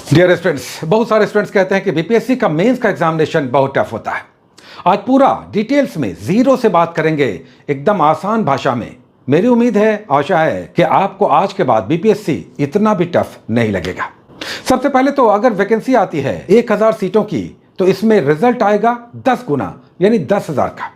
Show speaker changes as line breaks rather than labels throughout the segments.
Dear students, बहुत सारे students कहते हैं कि बीपीएससी का मेंस का एग्जामिनेशन बहुत टफ होता है। आज पूरा डिटेल्स में जीरो से बात करेंगे, एकदम आसान भाषा में। मेरी उम्मीद है, आशा है कि आपको आज के बाद बीपीएससी इतना भी टफ नहीं लगेगा। सबसे पहले तो अगर वैकेंसी आती है 1000 सीटों की, तो इसमें रिजल्ट आएगा 10 गुना यानी 10,000 का।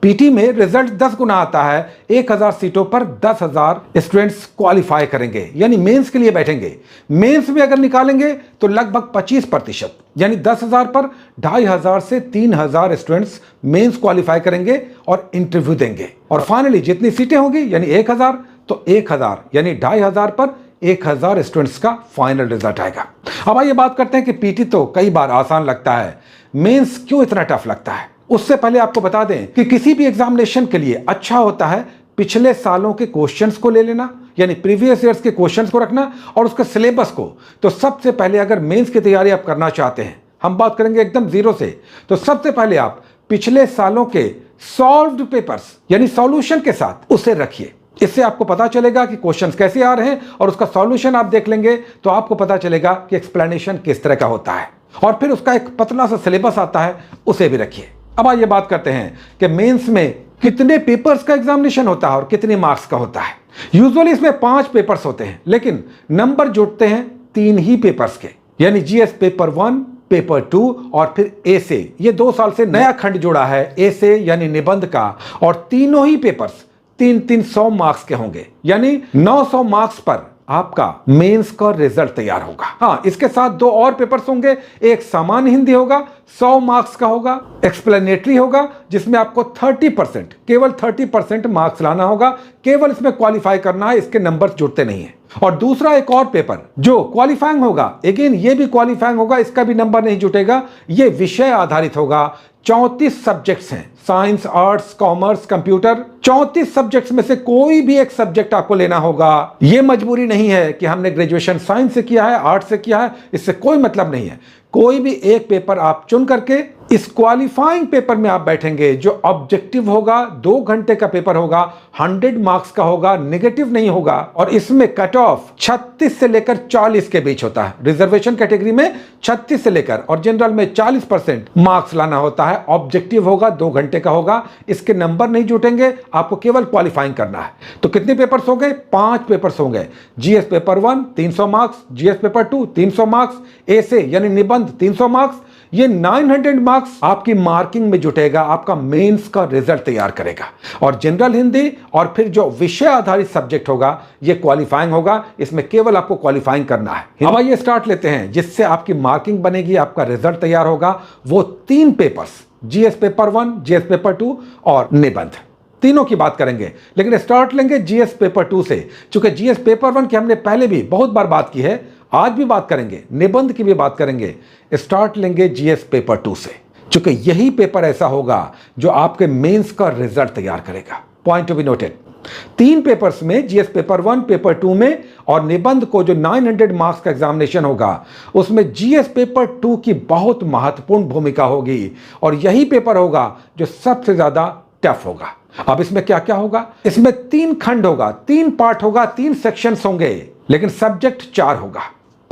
पीटी में रिजल्ट 10 गुना आता है। 1000 सीटों पर 10,000 स्टूडेंट्स क्वालिफाई करेंगे यानी मेंस के लिए बैठेंगे। मेंस में अगर निकालेंगे तो लगभग 25% यानी 10,000 पर 2500 से 3000 स्टूडेंट्स मेंस क्वालिफाई करेंगे और इंटरव्यू देंगे। और फाइनली जितनी सीटें होंगी यानी 1000, तो 1000 यानी 2500 पर 1000 स्टूडेंट्स का फाइनल रिजल्ट आएगा। अब आइए बात करते हैं कि पीटी तो कई बार आसान लगता है, मेंस क्यों इतना टफ लगता है। उससे पहले आपको बता दें कि किसी भी एग्जामिनेशन के लिए अच्छा होता है पिछले सालों के क्वेश्चंस को ले लेना, यानी प्रीवियस ईयर्स के क्वेश्चंस को रखना और उसके सिलेबस को। तो सबसे पहले अगर मेंस की तैयारी आप करना चाहते हैं, हम बात करेंगे एकदम जीरो से, तो सबसे पहले आप पिछले सालों के सॉल्व्ड पेपर्स यानी सॉल्यूशन के साथ उसे रखिए। इससे आपको पता चलेगा कि क्वेश्चंस कैसे आ रहे हैं और उसका सॉल्यूशन आप देख लेंगे तो आपको पता चलेगा कि एक्सप्लेनेशन किस तरह का होता है। और फिर उसका एक पतला सा सिलेबस आता है, उसे भी रखिए। अब आइए बात करते हैं कि मेंस में कितने पेपर्स का एग्जामिनेशन होता है और कितने मार्क्स का होता है। यूजुअली इसमें 5 पेपर्स होते हैं, लेकिन नंबर जुड़ते हैं 3 ही पेपर्स के, यानी जीएस पेपर 1, पेपर 2 और फिर एसे। ये 2 साल से नया खंड जुड़ा है एसे यानी निबंध का, और तीनों ही पेपर्स 300 मार्क्स के होंगे, यानी 900 मार्क्स पर आपका मेंस का रिजल्ट तैयार होगा। हाँ, इसके साथ 2 और पेपर्स होंगे। एक सामान्य हिंदी होगा, 100 मार्क्स का होगा। एक्सप्लेनेटरी होगा, जिसमें आपको 30%, केवल 30% मार्क्स लाना होगा। केवल इसमें क्वालिफाई करना है, इसके नंबर जुड़ते नहीं है। और दूसरा एक और पेपर जो क्वालिफाइंग होगा, अगेन ये भी क्वालिफाइंग होगा, इसका भी नंबर नहीं जुटेगा। ये विषय आधारित होगा। 34 सब्जेक्ट्स हैं, science, arts, commerce, computer. 34 subjects में से कोई भी एक सब्जेक्ट आपको लेना होगा। यह मजबूरी नहीं है कि हमने ग्रेजुएशन साइंस से किया है, आर्ट्स से किया है, इससे कोई मतलब नहीं है। कोई भी एक पेपर आप चुन करके इस क्वालिफाइंग पेपर में आप बैठेंगे, जो ऑब्जेक्टिव होगा, 2 घंटे का पेपर होगा, 100 मार्क्स का होगा, नेगेटिव नहीं होगा। और इसमें कट ऑफ 36 से लेकर 40 के बीच होता है। रिजर्वेशन कैटेगरी में 36 से लेकर और जनरल में 40% मार्क्स लाना होता है। ऑब्जेक्टिव होगा, 2 घंटे का होगा, इसके नंबर नहीं जुटेंगे, आपको केवल क्वालिफाइंग करना है। तो कितने पेपर्स हो गए? 5 पेपर्स होंगे। GS paper 1 300 marks, GS paper 2 300 marks, essay यानी निबंध 300 मार्क्स। ये 900 मार्क्स आपकी मार्किंग में जुटेगा, आपका मेंस का रिजल्ट तैयार करेगा। और जनरल हिंदी और फिर जो विषय आधारित सब्जेक्ट होगा, ये क्वालिफाइंग होगा, इसमें केवल आपको क्वालिफाइंग करना है। अब आइए स्टार्ट लेते हैं, जिससे आपकी मार्किंग बनेगी, आपका रिजल्ट तैयार होगा। वो 3 papers, GS paper 1, GS paper 2 और निबंध, तीनों की बात करेंगे। लेकिन स्टार्ट लेंगे जीएस पेपर 2 से। चूंकि जीएस पेपर 1 की हमने पहले भी बहुत बार बात की है, आज भी बात करेंगे, निबंध की भी बात करेंगे। स्टार्ट लेंगे जीएस पेपर 2 से, चूंकि यही पेपर ऐसा होगा जो आपके मेंस का रिजल्ट तैयार करेगा। Point to be noted. 3 papers में, जीएस पेपर 1, पेपर 2 में और निबंध को जो 900 मार्क्स का एग्जामिनेशन होगा, उसमें जीएस पेपर 2 की बहुत महत्वपूर्ण भूमिका होगी। और यही पेपर होगा जो सबसे ज्यादा टफ होगा। अब इसमें क्या क्या होगा? इसमें 3 खंड होगा, 3 पार्ट होगा, 3 सेक्शंस होंगे, लेकिन सब्जेक्ट 4 होगा।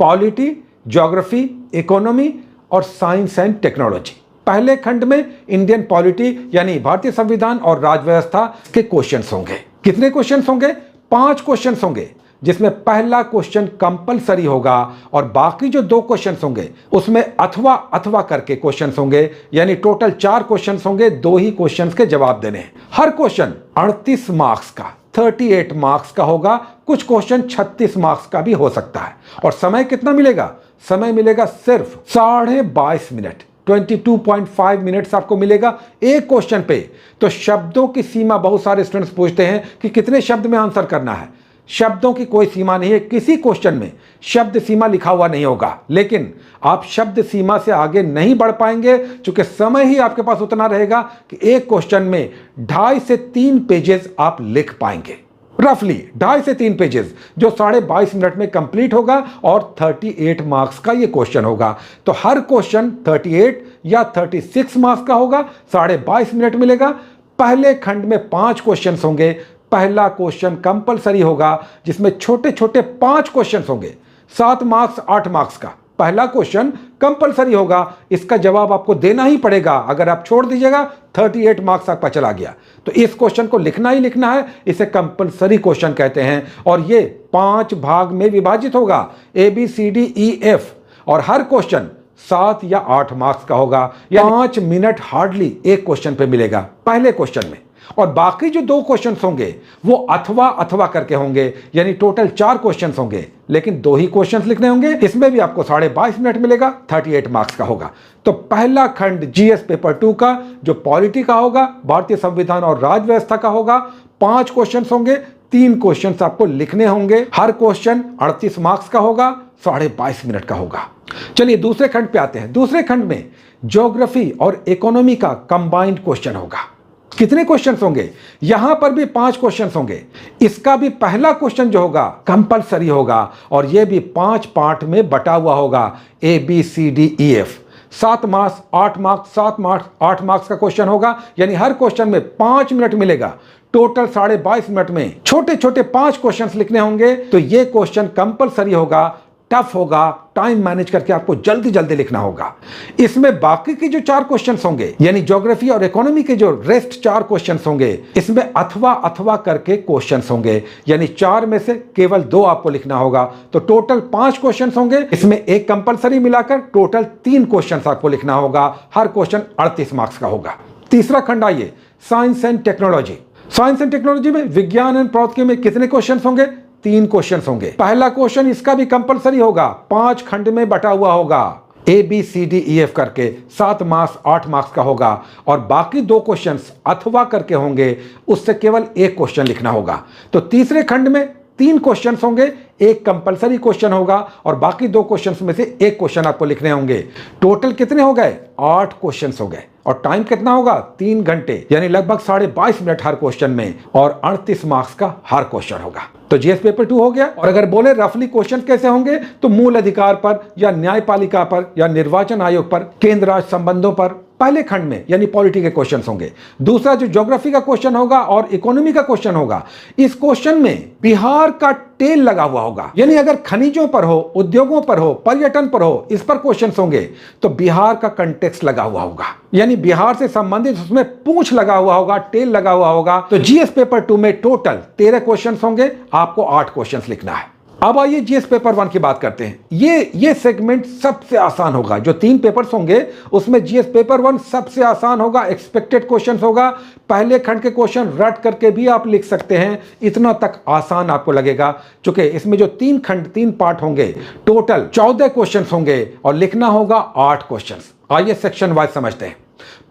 पॉलिटी, ज्योग्राफी, इकोनॉमी और साइंस एंड टेक्नोलॉजी। पहले खंड में इंडियन पॉलिटी यानी भारतीय संविधान और राज व्यवस्था के क्वेश्चंस होंगे। कितने क्वेश्चंस होंगे? 5 क्वेश्चंस होंगे, जिसमें पहला क्वेश्चन कंपलसरी होगा और बाकी जो 2 क्वेश्चंस होंगे उसमें अथवा अथवा करके क्वेश्चंस होंगे, यानी टोटल 4 क्वेश्चंस होंगे, 2 ही क्वेश्चंस के जवाब देने हैं। हर क्वेश्चन 38 मार्क्स का, 38 मार्क्स का होगा। कुछ क्वेश्चन 36 मार्क्स का भी हो सकता है। और समय कितना मिलेगा? समय मिलेगा सिर्फ 22.5 मिनट, 22.5 मिनट्स आपको मिलेगा एक क्वेश्चन पे। तो शब्दों की सीमा, बहुत सारे स्टूडेंट्स पूछते हैं कि कितने शब्द में आंसर करना है। शब्दों की कोई सीमा नहीं है, किसी क्वेश्चन में शब्द सीमा लिखा हुआ नहीं होगा। लेकिन आप शब्द सीमा से आगे नहीं बढ़ पाएंगे, क्योंकि समय ही आपके पास उतना रहेगा कि एक क्वेश्चन में 2.5 से 3 पेजेस आप लिख पाएंगे। रफली 2.5 से 3 पेजेस, जो 22.5 मिनट में कंप्लीट होगा। और 38 मार्क्स का ये क्वेश्चन होगा। तो हर क्वेश्चन 38 या 36 मार्क्स का होगा, 22.5 मिनट मिलेगा। पहले खंड में 5 क्वेश्चन होंगे। पहला क्वेश्चन कंपलसरी होगा, जिसमें छोटे छोटे 5 क्वेश्चन होंगे, 7 मार्क्स 8 मार्क्स का। पहला क्वेश्चन कंपलसरी होगा, इसका जवाब आपको देना ही पड़ेगा। अगर आप छोड़ दीजिएगा 38 मार्क्स आपका चला गया। तो इस क्वेश्चन को लिखना ही लिखना है, इसे कंपलसरी क्वेश्चन कहते हैं। और ये 5 भाग में विभाजित होगा, ABCDEF, और हर क्वेश्चन 7 या 8 मार्क्स का होगा, या 5 मिनट हार्डली एक क्वेश्चन पे मिलेगा पहले क्वेश्चन में। और बाकी जो 2 क्वेश्चंस होंगे वो अथवा अथवा करके होंगे, यानी टोटल 4 क्वेश्चंस होंगे, लेकिन 2 ही क्वेश्चंस लिखने होंगे। इसमें भी आपको 22.5 मिनट मिलेगा, 38 मार्क्स का होगा। तो पहला खंड GS पेपर 2 का जो पॉलिटी का होगा, भारतीय संविधान और राज्य व्यवस्था का होगा, 5 क्वेश्चंस होंगे, 3 क्वेश्चंस आपको लिखने होंगे। हर क्वेश्चन 38 मार्क्स का होगा, 22.5 मिनट का होगा। चलिए दूसरे खंड पे आते हैं। दूसरे खंड में ज्योग्राफी और इकोनॉमी का कंबाइंड क्वेश्चन होगा। कितने क्वेश्चंस होंगे? यहां पर भी 5 क्वेश्चंस होंगे। इसका भी पहला क्वेश्चन जो होगा कंपलसरी होगा, और यह भी 5 पार्ट में बटा हुआ होगा, ABCDEF। 7 marks, 8 marks, 7 marks, 8 marks का क्वेश्चन होगा, यानी हर क्वेश्चन में 5 मिनट मिलेगा। टोटल 22.5 मिनट में छोटे छोटे 5 क्वेश्चंस लिखने होंगे। तो यह क्वेश्चन कंपलसरी होगा, टफ होगा, टाइम मैनेज करके आपको जल्दी जल्दी लिखना होगा। इसमें बाकी के जो 4 क्वेश्चंस होंगे, यानी ज्योग्राफी और इकोनॉमी के जो रेस्ट 4 क्वेश्चंस होंगे, इसमें अथवा अथवा करके क्वेश्चंस होंगे, यानी 4 में से केवल 2 आपको लिखना होगा। तो टोटल 5 क्वेश्चंस होंगे, इसमें एक कंपलसरी मिलाकर टोटल 3 क्वेश्चंस आपको लिखना होगा। हर क्वेश्चन 38 मार्क्स का होगा। तीसरा खंड आइए, science and technology. Science and technology में विज्ञान एवं प्रौद्योगिकी में कितने क्वेश्चंस होंगे? 3 क्वेश्चंस होंगे। पहला क्वेश्चन इसका भी कंपलसरी होगा, 5 खंड में बटा हुआ होगा, ABCDEF करके, 7 मार्क्स 8 मार्क्स का होगा। और बाकी 2 क्वेश्चंस अथवा करके होंगे, उससे केवल एक क्वेश्चन लिखना होगा। तो तीसरे खंड में 3 क्वेश्चंस होंगे, एक कंपलसरी क्वेश्चन होगा, और बाकी 2 क्वेश्चंस में से एक क्वेश्चन आपको लिखने होंगे। टोटल कितने हो गए? 8 क्वेश्चंस हो गए। और टाइम कितना होगा? 3 घंटे, यानी लगभग 22.5 मिनट हर क्वेश्चन में, और 38 मार्क्स का हर क्वेश्चन होगा। तो GS पेपर 2 हो गया। और अगर बोले रफली क्वेश्चन कैसे होंगे, तो मूल अधिकार पर या न्यायपालिका पर या निर्वाचन आयोग पर, केंद्र राज्य संबंधों पर पहले खंड में, यानी पॉलिटी के क्वेश्चन होंगे। दूसरा जो ज्योग्राफी का क्वेश्चन होगा और इकोनॉमी का क्वेश्चन होगा, इस क्वेश्चन में बिहार का टेल लगा हुआ होगा, यानी अगर खनिजों पर हो, उद्योगों पर हो, पर्यटन पर हो, इस पर क्वेश्चन होंगे, तो बिहार का कंटेक्स्ट लगा हुआ होगा, यानी बिहार से संबंधित उसमें पूंछ लगा हुआ होगा, टेल लगा हुआ होगा। तो GS पेपर 2 में टोटल 13 क्वेश्चन होंगे, आपको 8 क्वेश्चन लिखना है। अब आइए GS पेपर 1 की बात करते हैं। ये सेगमेंट सबसे आसान होगा। जो 3 पेपर्स होंगे उसमें GS पेपर 1 सबसे आसान होगा। एक्सपेक्टेड क्वेश्चन होगा, पहले खंड के क्वेश्चन रट करके भी आप लिख सकते हैं, इतना तक आसान आपको लगेगा। चूंकि इसमें जो 3 खंड 3 पार्ट होंगे, टोटल 14 क्वेश्चन होंगे, और लिखना होगा 8 क्वेश्चन। आइए सेक्शन वाइज समझते हैं।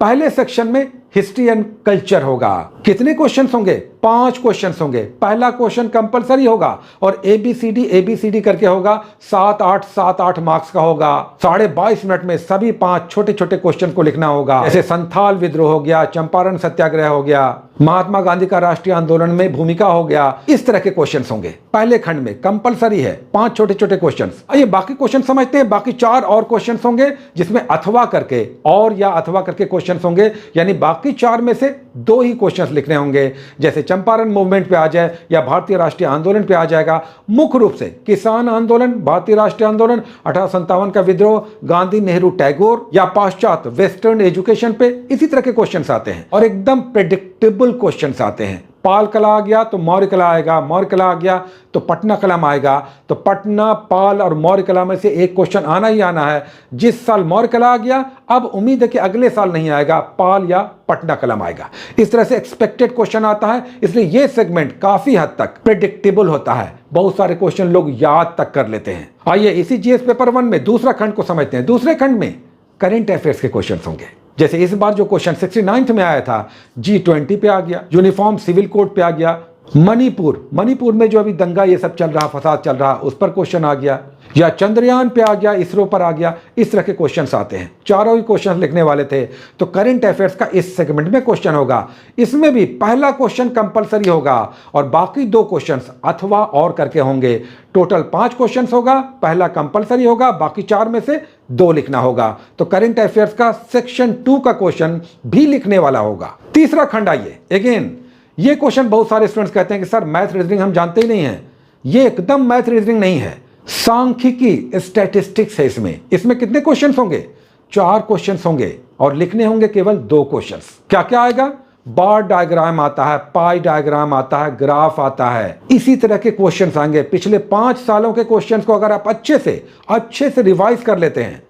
पहले सेक्शन में हिस्ट्री एंड कल्चर होगा। कितने क्वेश्चंस होंगे? 5 क्वेश्चंस होंगे। पहला क्वेश्चन कंपलसरी होगा, और ABCD करके होगा, 7-8 मार्क्स का होगा। 22.5 मिनट में सभी 5 छोटे छोटे क्वेश्चन को लिखना होगा। जैसे संथाल विद्रोह हो गया, चंपारण सत्याग्रह हो गया, महात्मा गांधी का राष्ट्रीय आंदोलन में भूमिका हो गया, इस तरह के क्वेश्चन होंगे। पहले खंड में कंपलसरी है, 5 छोटे छोटे क्वेश्चन। आइए बाकी क्वेश्चन समझते हैं। बाकी 4 और क्वेश्चन होंगे, जिसमें अथवा करके और या अथवा करके क्वेश्चन होंगे, यानी बाकी 4 में से 2 ही क्वेश्चंस लिखने होंगे। जैसे चंपारण मूवमेंट पे आ जाए या भारतीय राष्ट्रीय आंदोलन पे आ जाएगा। मुख्य रूप से किसान आंदोलन, भारतीय राष्ट्रीय आंदोलन, 1857 का विद्रोह, गांधी नेहरू टैगोर, या पाश्चात्य वेस्टर्न एजुकेशन पे, इसी तरह के क्वेश्चंस आते हैं। और एकदम प्रेडिक्टेबल क्वेश्चंस आते हैं। पाल कला आ गया तो मौर्य कला आएगा, मौर्य कला आ गया तो पटना कला आएगा। तो पटना, पाल और मौर्य कला में से एक क्वेश्चन आना ही आना है। जिस साल मौर्य कला आ गया, अब उम्मीद है कि अगले साल नहीं आएगा, पाल या पटना कला आएगा। इस तरह से एक्सपेक्टेड क्वेश्चन आता है, इसलिए यह सेगमेंट काफी हद तक प्रेडिक्टेबल होता है। बहुत सारे क्वेश्चन लोग याद तक कर लेते हैं। आइए इसी GS पेपर 1 में दूसरा खंड को समझते हैं। दूसरे खंड में करंट अफेयर्स के क्वेश्चन होंगे। जैसे इस बार जो क्वेश्चन 69 में आया था, G20 पे आ गया, यूनिफॉर्म सिविल कोड पे आ गया, मणिपुर में जो अभी दंगा ये सब चल रहा, फसाद चल रहा, उस पर क्वेश्चन आ गया, या चंद्रयान पे आ गया, इसरो पर आ गया। इस तरह के क्वेश्चंस आते हैं। चारों ही क्वेश्चंस लिखने वाले थे। तो करंट अफेयर्स का इस सेगमेंट में क्वेश्चन होगा। इसमें भी पहला क्वेश्चन कंपलसरी होगा, और बाकी 2 क्वेश्चंस अथवा और करके होंगे। टोटल 5 क्वेश्चंस होगा, पहला कंपलसरी होगा, बाकी 4 में से 2 लिखना होगा। तो करंट अफेयर्स का सेक्शन 2 का क्वेश्चन भी लिखने वाला होगा। तीसरा खंड आइए। अगेन ये क्वेश्चन बहुत सारे स्टूडेंट्स कहते हैं कि सर मैथ रीजनिंग हम जानते ही नहीं है। ये एकदम मैथ रीजनिंग नहीं है। सांख्यिकी स्टैटिस्टिक्स है इसमें। इसमें कितने क्वेश्चंस होंगे? 4 क्वेश्चंस होंगे और लिखने होंगे केवल 2 क्वेश्चंस। क्या क्या आएगा? बार डायग्राम आता है, पाई डायग्राम आता है, ग्राफ आता है, इसी तरह के क्वेश्चंस आएंगे। पिछले 5 सालों के क्वेश्चंस को अगर आप अच्छे से रिवाइज कर लेते हैं,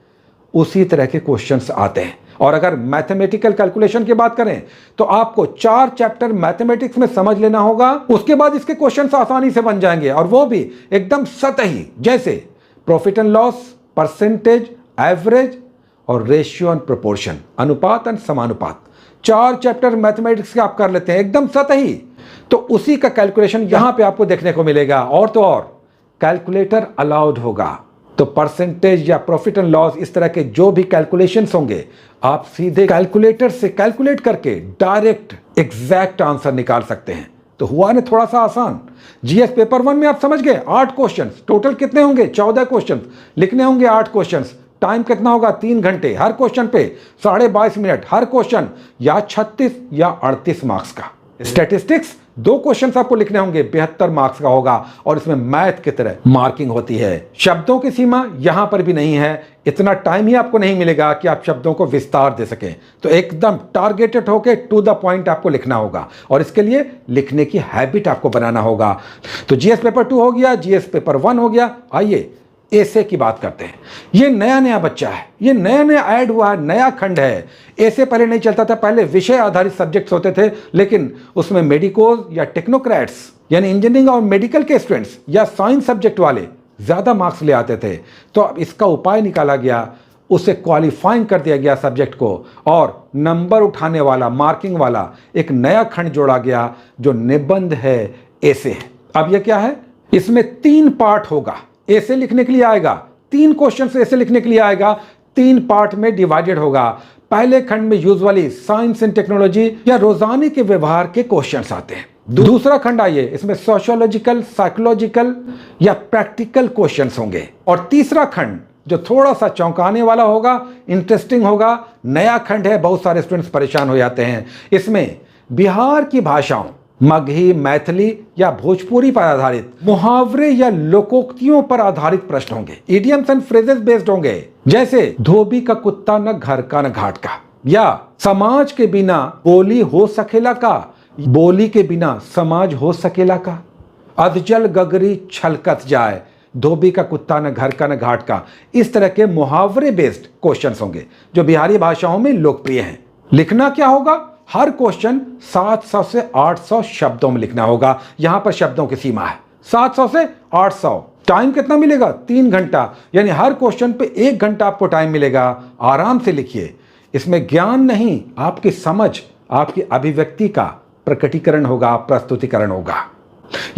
उसी तरह के क्वेश्चंस आते हैं। और अगर मैथमेटिकल कैलकुलेशन की बात करें तो आपको 4 चैप्टर मैथमेटिक्स में समझ लेना होगा, उसके बाद इसके क्वेश्चंस आसानी से बन जाएंगे, और वो भी एकदम सतही, जैसे profit and loss, percentage, average और रेशियो एंड प्रोपोर्शन, अनुपात एंड समानुपात। 4 चैप्टर मैथमेटिक्स के आप कर लेते हैं एकदम सतही, तो उसी का कैलकुलेशन यहां पे आपको देखने को मिलेगा। और तो और कैलकुलेटर अलाउड होगा, तो परसेंटेज या प्रॉफिट एंड लॉस, इस तरह के जो भी कैलकुलेशंस होंगे, आप सीधे कैलकुलेटर से कैलकुलेट करके डायरेक्ट एग्जैक्ट आंसर निकाल सकते हैं। तो हुआ ना थोड़ा सा आसान। जीएस पेपर 1 में आप समझ गए 8 क्वेश्चंस, टोटल कितने होंगे? 14 क्वेश्चंस, लिखने होंगे 8 क्वेश्चंस। टाइम कितना होगा? 3 घंटे, हर क्वेश्चन पे 22.5 मिनट, हर क्वेश्चन या 36 या 38 मार्क्स का। स्टैटिस्टिक्स 2 क्वेश्चन आपको लिखने होंगे, 72 मार्क्स का होगा, और इसमें मैथ की तरह मार्किंग होती है। शब्दों की सीमा यहां पर भी नहीं है, इतना टाइम ही आपको नहीं मिलेगा कि आप शब्दों को विस्तार दे सकें। तो एकदम टारगेटेड होके टू द पॉइंट आपको लिखना होगा, और इसके लिए लिखने की हैबिट आपको बनाना होगा। तो जीएस पेपर 2 हो गया, जीएस पेपर 1 हो गया। आइए ऐसे की बात करते हैं। ये नया बच्चा है, ये नया ऐड हुआ है, नया खंड है। ऐसे पहले नहीं चलता था, पहले विषय आधारित सब्जेक्ट्स होते थे, लेकिन उसमें मेडिकोज या टेक्नोक्रेट्स यानी इंजीनियरिंग और मेडिकल के स्टूडेंट्स या साइंस सब्जेक्ट वाले ज्यादा मार्क्स ले आते थे। तो अब इसका उपाय निकाला गया, उसे क्वालिफाइंग कर दिया गया सब्जेक्ट को, और नंबर उठाने वाला, मार्किंग वाला एक नया खंड जोड़ा गया जो निबंध है, ऐसे है। अब यह क्या है? इसमें 3 पार्ट होगा। ऐसे लिखने के लिए आएगा, 3 क्वेश्चन ऐसे लिखने के लिए आएगा, 3 पार्ट में डिवाइडेड होगा। पहले खंड में यूजुअली साइंस एंड टेक्नोलॉजी या रोजाने के व्यवहार के क्वेश्चंस आते हैं। दूसरा खंड आइए, इसमें सोशियोलॉजिकल, साइकोलॉजिकल या प्रैक्टिकल क्वेश्चंस होंगे। और तीसरा खंड जो थोड़ा सा चौंकाने वाला होगा, इंटरेस्टिंग होगा, नया खंड है, बहुत सारे स्टूडेंट्स परेशान हो जाते हैं। इसमें बिहार की भाषाओं, मगही, मैथिली या भोजपुरी पर आधारित मुहावरे या लोकोक्तियों पर आधारित प्रश्न होंगे। इडियम्स एंड फ्रेजेस बेस्ड होंगे, जैसे धोबी का कुत्ता न घर का न घाट का, या समाज के बिना बोली हो सकेला का, बोली के बिना समाज हो सकेला का, अधजल गगरी छलकत जाए, धोबी का कुत्ता न घर का न घाट का। इस तरह के मुहावरे बेस्ड क्वेश्चंस होंगे जो बिहारी भाषाओं में लोकप्रिय हैं। लिखना क्या होगा? हर क्वेश्चन 700 से 800 शब्दों में लिखना होगा। यहां पर शब्दों की सीमा है 700 से 800। टाइम कितना मिलेगा? 3 घंटा, यानी हर क्वेश्चन पे 1 घंटा आपको टाइम मिलेगा। आराम से लिखिए। इसमें ज्ञान नहीं, आपकी समझ, आपकी अभिव्यक्ति का प्रकटीकरण होगा, प्रस्तुतिकरण होगा।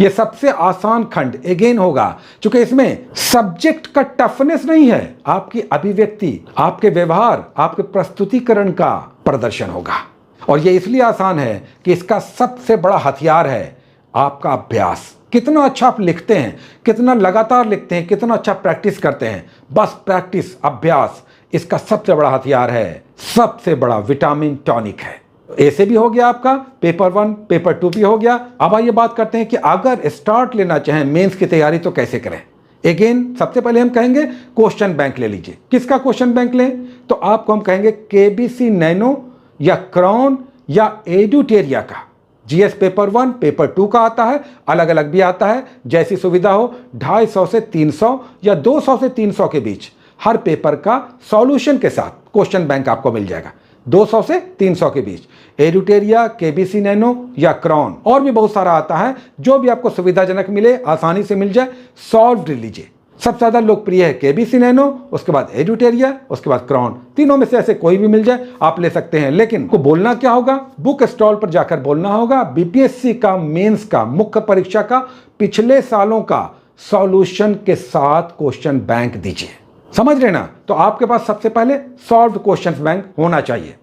यह सबसे आसान खंड अगेन होगा, क्योंकि इसमें सब्जेक्ट का टफनेस नहीं है, आपकी अभिव्यक्ति, आपके व्यवहार, आपके प्रस्तुतिकरण का प्रदर्शन होगा। और यह इसलिए आसान है कि इसका सबसे बड़ा हथियार है आपका अभ्यास। कितना अच्छा आप लिखते हैं, कितना लगातार लिखते हैं, कितना अच्छा प्रैक्टिस करते हैं, बस प्रैक्टिस, अभ्यास इसका सबसे बड़ा हथियार है, सबसे बड़ा विटामिन टॉनिक है। ऐसे भी हो गया आपका पेपर 1, पेपर 2 भी हो गया। अब आइए बात करते हैं कि अगर स्टार्ट लेना चाहें मेंस की तैयारी तो कैसे करें। अगेन सबसे पहले हम कहेंगे क्वेश्चन बैंक ले लीजिए। किसका क्वेश्चन बैंक लें? तो आपको हम कहेंगे केबीसी नैनो या क्राउन या एडुटेरिया का। जीएस पेपर 1, पेपर 2 का आता है, अलग अलग भी आता है, जैसी सुविधा हो। 250 से 300 या 200 से 300 के बीच हर पेपर का सॉल्यूशन के साथ क्वेश्चन बैंक आपको मिल जाएगा। 200 से 300 के बीच एडुटेरिया, केबीसी नैनो या क्राउन, और भी बहुत सारा आता है, जो भी आपको सुविधाजनक मिले, आसानी से मिल जाए, सॉल्व लीजिए। सबसे ज्यादा लोकप्रिय है केबीसी नैनो, उसके बाद एडुटेरिया, उसके बाद क्राउन। तीनों में से ऐसे कोई भी मिल जाए आप ले सकते हैं, लेकिन को बोलना क्या होगा? बुक स्टॉल पर जाकर बोलना होगा। बीपीएससी का मेंस का मुख्य परीक्षा का पिछले सालों का सॉल्यूशन के साथ क्वेश्चन बैंक दीजिए। समझ रहे ना? तो आपके पास सबसे पहले सॉल्व्ड क्वेश्चन बैंक होना चाहिए।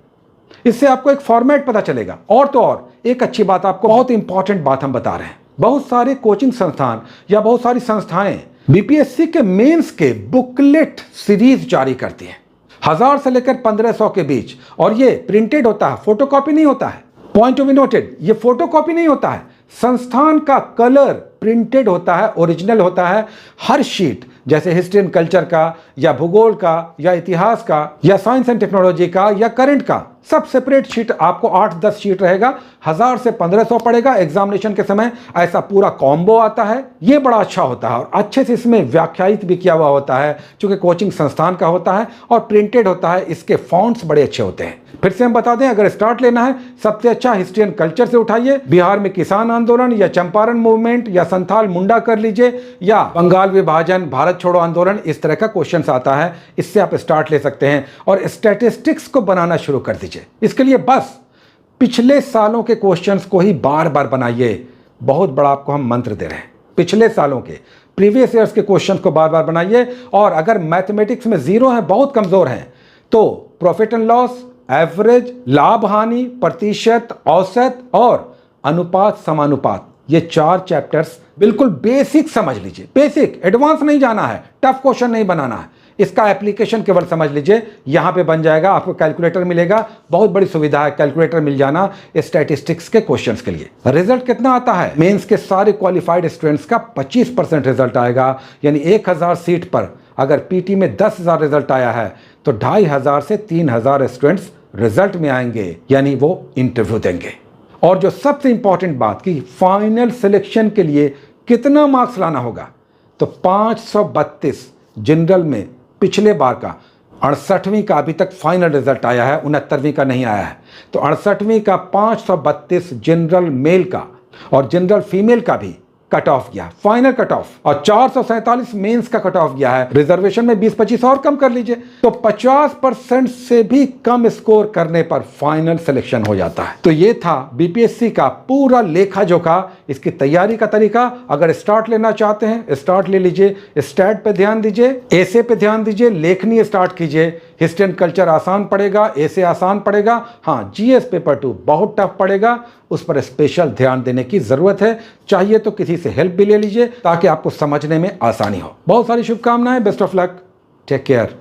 इससे आपको एक फॉर्मेट पता चलेगा। और तो और एक अच्छी बात, आपको बहुत इंपॉर्टेंट बात हम बता रहे हैं, बहुत सारे कोचिंग संस्थान या बहुत सारी संस्थाएं बीपीएससी के मेंस के बुकलेट सीरीज जारी करती हैं, 1000 से लेकर 1500 के बीच, और ये प्रिंटेड होता है, फोटोकॉपी नहीं होता है। पॉइंट टू बी नोटेड, ये फोटोकॉपी नहीं होता है, संस्थान का कलर प्रिंटेड होता है, ओरिजिनल होता है। हर शीट जैसे हिस्ट्री एंड कल्चर का या भूगोल का या इतिहास का या साइंस एंड टेक्नोलॉजी का या करंट का, सब सेपरेट शीट आपको 8-10 शीट रहेगा, 1000 से 1500 पड़ेगा एग्जामिनेशन के समय। ऐसा पूरा कॉम्बो आता है, ये बड़ा अच्छा होता है और अच्छे से इसमें व्याख्यायित भी किया हुआ होता है, क्योंकि कोचिंग संस्थान का होता है और प्रिंटेड होता है। इसके फॉन्ट्स बड़े अच्छे होते हैं। फिर से हम बता दें, अगर स्टार्ट लेना है सबसे अच्छा हिस्ट्री एंड कल्चर से उठाइए। बिहार में किसान आंदोलन या चंपारण मूवमेंट या संथाल मुंडा कर लीजिए या बंगाल विभाजन, भारत छोड़ो आंदोलन, इस तरह का क्वेश्चन आता है, इससे आप स्टार्ट ले सकते हैं और स्टैटिस्टिक्स को बनाना शुरू कर दीजिए। इसके लिए बस पिछले सालों के क्वेश्चंस को ही बार बार बनाइए। बहुत बड़ा आपको हम मंत्र दे रहे हैं, पिछले सालों के प्रीवियस ईयर्स के क्वेश्चंस को बार बार बनाइए। और अगर मैथमेटिक्स में जीरो हैं, बहुत कमजोर हैं, तो प्रॉफिट एंड लॉस, एवरेज, लाभ हानि, प्रतिशत, औसत और अनुपात समानुपात, ये 4 चैप्टर्स बिल्कुल बेसिक समझ लीजिए। बेसिक, एडवांस नहीं जाना है, टफ क्वेश्चन नहीं बनाना है। इसका एप्लीकेशन केवल समझ लीजिए, यहां पे बन जाएगा। आपको कैलकुलेटर मिलेगा, बहुत बड़ी सुविधा है कैलकुलेटर मिल जाना स्टैटिस्टिक्स के क्वेश्चंस के लिए। रिजल्ट कितना आता है? मेंस के सारे क्वालिफाइड स्टूडेंट्स का 25% रिजल्ट आएगा, यानी 1000 सीट पर अगर पीटी में 10,000 रिजल्ट आया है तो 2500 से 3000 स्टूडेंट्स रिजल्ट में आएंगे, यानी वो इंटरव्यू देंगे। और जो सबसे इंपॉर्टेंट बात कि फाइनल सिलेक्शन के लिए कितना मार्क्स लाना होगा, तो 532 जनरल में पिछले बार का, 68वीं का अभी तक फाइनल रिजल्ट आया है, 69वीं का नहीं आया है, तो 68वीं का 532 जनरल मेल का और जनरल फीमेल का भी कट ऑफ गया, फाइनल कट ऑफ, और 447 मेंस का कट ऑफ गया है। रिजर्वेशन में 20-25 और कम कर लीजिए, तो 50% से भी कम स्कोर करने पर फाइनल सिलेक्शन हो जाता है। तो ये था बीपीएससी का पूरा लेखा जोखा, इसकी तैयारी का तरीका। अगर स्टार्ट लेना चाहते हैं स्टार्ट ले लीजिए, स्टैट पे ध्यान दीजिए, एसे पे ध्यान दीजिए, लेखनी स्टार्ट कीजिए। हिस्ट्री एंड कल्चर आसान पड़ेगा, एसे आसान पड़ेगा, हाँ जीएस पेपर 2 बहुत टफ पड़ेगा, उस पर स्पेशल ध्यान देने की जरूरत है। चाहिए तो किसी से हेल्प भी ले लीजिए ताकि आपको समझने में आसानी हो। बहुत सारी शुभकामनाएं, best of luck, take care.